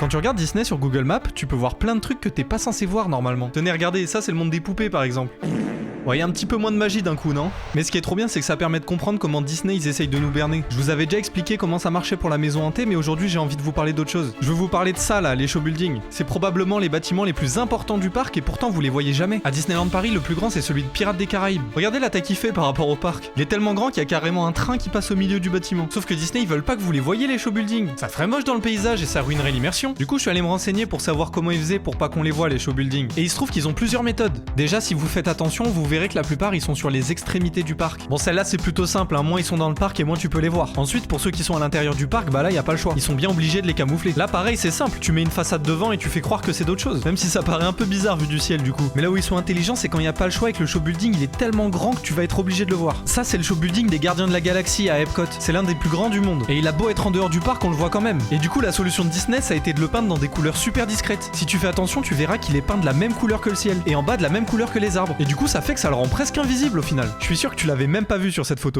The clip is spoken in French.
Quand tu regardes Disney sur Google Maps, tu peux voir plein de trucs que t'es pas censé voir normalement. Tenez, regardez, ça c'est le monde des poupées par exemple. Ouais, y a un petit peu moins de magie d'un coup, non? Mais ce qui est trop bien, c'est que ça permet de comprendre comment Disney ils essayent de nous berner. Je vous avais déjà expliqué comment ça marchait pour la maison hantée, mais aujourd'hui j'ai envie de vous parler d'autre chose. Je veux vous parler de ça là, les show buildings. C'est probablement les bâtiments les plus importants du parc et pourtant vous les voyez jamais. À Disneyland Paris, le plus grand c'est celui de Pirates des Caraïbes. Regardez la taille qu'il fait par rapport au parc. Il est tellement grand qu'il y a carrément un train qui passe au milieu du bâtiment. Sauf que Disney ils veulent pas que vous les voyez les show buildings. Ça ferait moche dans le paysage et ça ruinerait l'immersion. Du coup, je suis allé me renseigner pour savoir comment ils faisaient pour pas qu'on les voit les show buildings. Et il se trouve qu'ils ont plusieurs méthodes. Déjà, si vous faites attention, vous verrez que la plupart ils sont sur les extrémités du parc. Bon, celle-là c'est plutôt simple, hein. Moins ils sont dans le parc et moins tu peux les voir. Ensuite, pour ceux qui sont à l'intérieur du parc, bah là y a pas le choix. Ils sont bien obligés de les camoufler. Là pareil, c'est simple, tu mets une façade devant et tu fais croire que c'est d'autre chose. Même si ça paraît un peu bizarre vu du ciel du coup. Mais là où ils sont intelligents, c'est quand il y a pas le choix et que le show building il est tellement grand que tu vas être obligé de le voir. Ça c'est le show building des Gardiens de la Galaxie à Epcot. C'est l'un des plus grands du monde. Et il a beau être en dehors du parc, on le voit quand même. Et du coup, la solution de Disney, ça a été de le peindre dans des couleurs super discrètes. Si tu fais attention, tu verras qu'il est peint de la même couleur que le ciel et en bas de la même couleur que les arbres. Et du coup, ça fait que ça le rend presque invisible au final. Je suis sûr que tu l'avais même pas vu sur cette photo.